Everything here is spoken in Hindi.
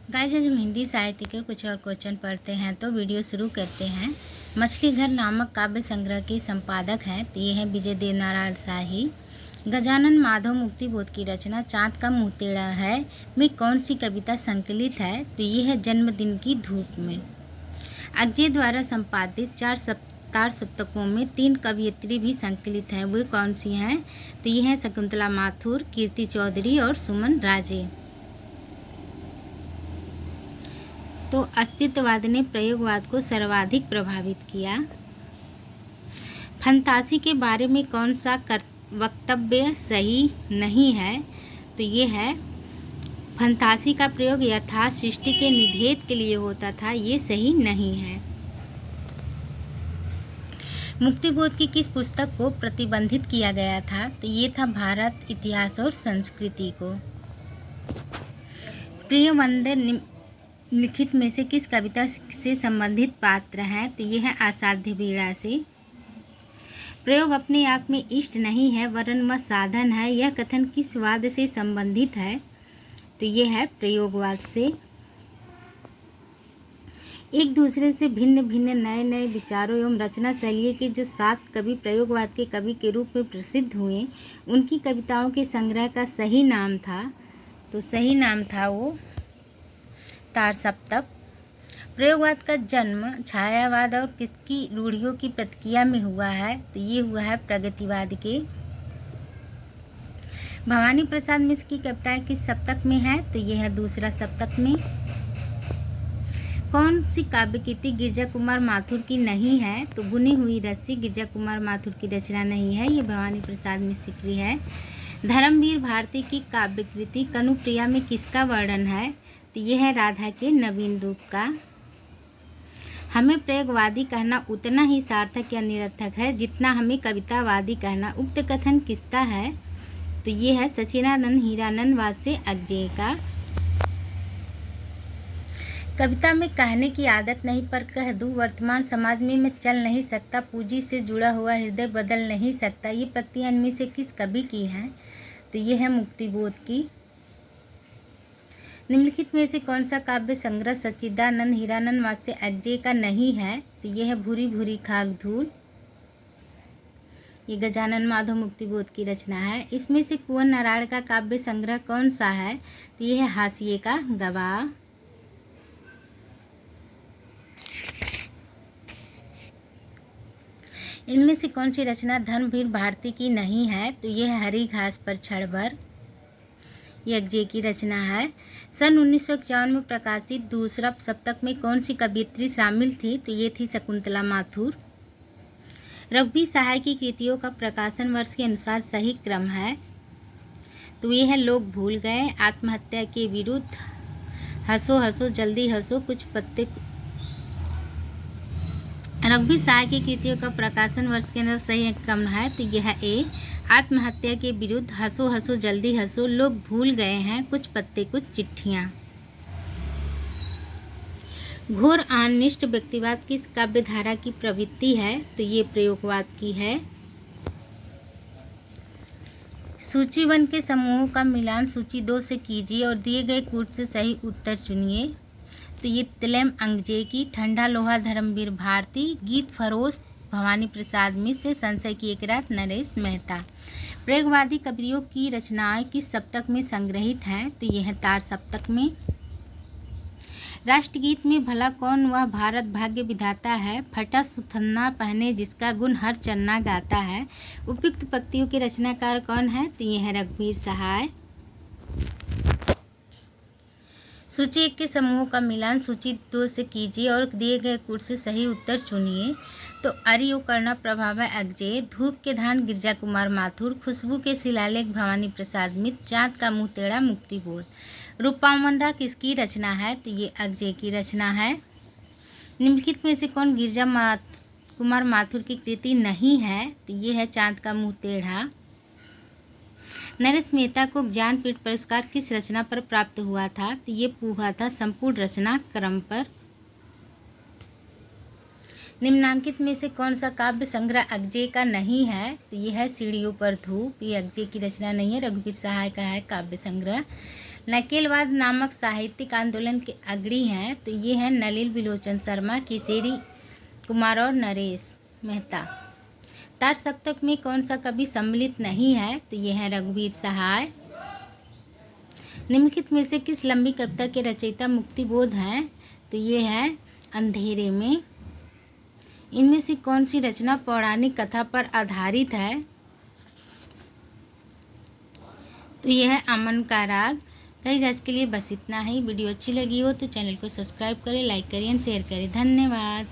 गाइस, आज हम हिंदी साहित्य के कुछ और क्वेश्चन पढ़ते हैं तो वीडियो शुरू करते हैं। मछली घर नामक काव्य संग्रह के संपादक हैं तो ये हैं विजय देवनारायण शाही। गजानन माधव मुक्तिबोध की रचना चाँद का मुँह टेढ़ा है में कौन सी कविता संकलित है तो ये है जन्मदिन की धूप में। अजय द्वारा संपादित तार सप्तकों में 3 कवयित्री भी संकलित हैं, वे कौन सी हैं तो ये हैं शकुंतला माथुर, कीर्ति चौधरी और सुमन राजे। तो अस्तित्ववाद ने प्रयोगवाद को सर्वाधिक प्रभावित किया। फंतासी के बारे में कौन सा वक्तव्य सही नहीं है तो ये है फंतासी का प्रयोग यथार्थ सृष्टि के निषेध के लिए होता था, ये सही नहीं है। मुक्तिबोध की किस पुस्तक को प्रतिबंधित किया गया था तो ये था भारत इतिहास और संस्कृति को। प्रिय वंदे लिखित में से किस कविता से संबंधित पात्र हैं तो ये है असाध्य पीड़ा से। प्रयोग अपने आप में इष्ट नहीं है वरन वह साधन है, यह कथन किस वाद से संबंधित है तो ये है प्रयोगवाद से। एक दूसरे से भिन्न भिन्न नए नए विचारों एवं रचना शैली के जो 7 कवि प्रयोगवाद के कवि के रूप में प्रसिद्ध हुए, उनकी कविताओं के संग्रह का सही नाम था तो सही नाम था वो तार सप्तक। प्रयोगवाद का जन्म छायावाद और किसकी रूढ़ियों की प्रतिक्रिया में हुआ है तो ये हुआ है प्रगतिवाद के। भवानी प्रसाद मिश्र की कविताएं किस सप्तक में है तो ये है दूसरा सप्तक में। कौन सी काव्य कृति गिरजा कुमार माथुर की नहीं है तो बुनी हुई रस्सी गिरजा कुमार माथुर की रचना नहीं है, ये भवानी प्रसाद मिश्र की है। धर्मवीर भारती की काव्य कृति कनुप्रिया में किसका वर्णन है तो ये है राधा के नवीन रूप का। हमें प्रयोगवादी कहना उतना ही सार्थक या निरर्थक है जितना हमें कवितावादी कहना, उक्त कथन किसका है तो ये है सच्चिदानंद हीरानंद वाद से अज्ञेय का। कविता में कहने की आदत नहीं पर कह दूं, वर्तमान समाज में मैं चल नहीं सकता, पूंजी से जुड़ा हुआ हृदय बदल नहीं सकता, ये पंक्तियां इनमें से किस कवि की हैं तो ये है मुक्तिबोध की। निम्नलिखित में से कौन सा काव्य संग्रह सच्चिदानंद हीरानंद वाद से अज्ञेय का नहीं है तो ये है भूरी भूरी खाक धूल, ये गजानन माधव मुक्तिबोध की रचना है। इसमें से कुंवर नारायण का काव्य संग्रह कौन सा है तो ये है हाशिए का गवाह। इनमें से कौन सी रचना धर्मवीर भारती की नहीं है तो ये है हरी घास पर क्षण भर, ये अज्ञेय की रचना है। सन 1951 में प्रकाशित दूसरा सप्तक में कौन सी कवयित्री शामिल थी तो ये थी शकुंतला माथुर। रघुवीर सहाय की कृतियों का प्रकाशन वर्ष के अनुसार सही क्रम है तो ये है लोग भूल गए, आत्महत्या के विरुद्ध, हंसो हंसो जल्दी हंसो, कुछ पत्ते। रघुवीर सहाय की कृतियों का प्रकाशन वर्ष के अंदर सही क्रम है तो यह है ए, आत्महत्या के विरुद्ध, हंसो हंसो जल्दी हंसो, लोग भूल गए हैं, कुछ पत्ते कुछ चिट्ठियाँ। घोर अनिष्ट व्यक्तिवाद किस काव्य धारा की प्रवृत्ति है तो ये प्रयोगवाद की है। सूची 1 के समूहों का मिलान सूची 2 से कीजिए और दिए गए कूट से सही उत्तर चुनिए तो ये तिलैम अंगजे की, ठंडा लोहा धर्मवीर भारती, गीत फरोश भवानी प्रसाद मिश्र, संशय की एक रात नरेश मेहता। प्रयोगवादी कवियों की रचनाएं किस सप्तक में संग्रहित हैं तो ये है तार सप्तक में। राष्ट्रगीत में भला कौन वह भारत भाग्य विधाता है, फटा सुथन्ना पहने जिसका गुण हर चन्ना गाता है। उपयुक्त पंक्तियों के रचनाकार कौन है तो ये है रघुवीर सहाय। सूची 1 के समूहों का मिलान सूची 2 से कीजिए और दिए गए कूट से सही उत्तर चुनिए तो अरियो कर्णा प्रभाव अज्ञेय, धूप के धान गिरजा कुमार माथुर, खुशबू के शिलालेख भवानी प्रसाद मिश्र, चाँद का मुँह टेढ़ा मुक्तिबोध। रूपामंडा किसकी रचना है तो ये अज्ञेय की रचना है। निम्नलिखित में से कौन गिरजा कुमार माथुर की कृति नहीं है तो ये है चाँद का मुँह टेढ़ा। नरेश मेहता को ज्ञानपीठ पुरस्कार किस रचना पर प्राप्त हुआ था तो ये हुआ था संपूर्ण रचना क्रम पर। निम्नांकित में से कौन सा काव्य संग्रह अज्ञेय का नहीं है तो ये है सीढ़ियों पर धूप, ये अज्ञेय की रचना नहीं है, रघुवीर सहाय का है काव्य संग्रह। नकेलवाद नामक साहित्यिक आंदोलन के अग्रणी हैं तो ये हैं नलिन बिलोचन शर्मा, किशोरी कुमार और नरेश मेहता। तार सप्तक में कौन सा कवि सम्मिलित नहीं है तो ये है रघुवीर सहाय। निम्नलिखित में से किस लंबी कविता के रचयिता मुक्तिबोध हैं तो ये है अंधेरे में। इनमें से कौन सी रचना पौराणिक कथा पर आधारित है तो यह है अमन का राग। गाइस आज के लिए बस इतना ही। वीडियो अच्छी लगी हो तो चैनल को सब्सक्राइब करें, लाइक करें, शेयर करें। धन्यवाद।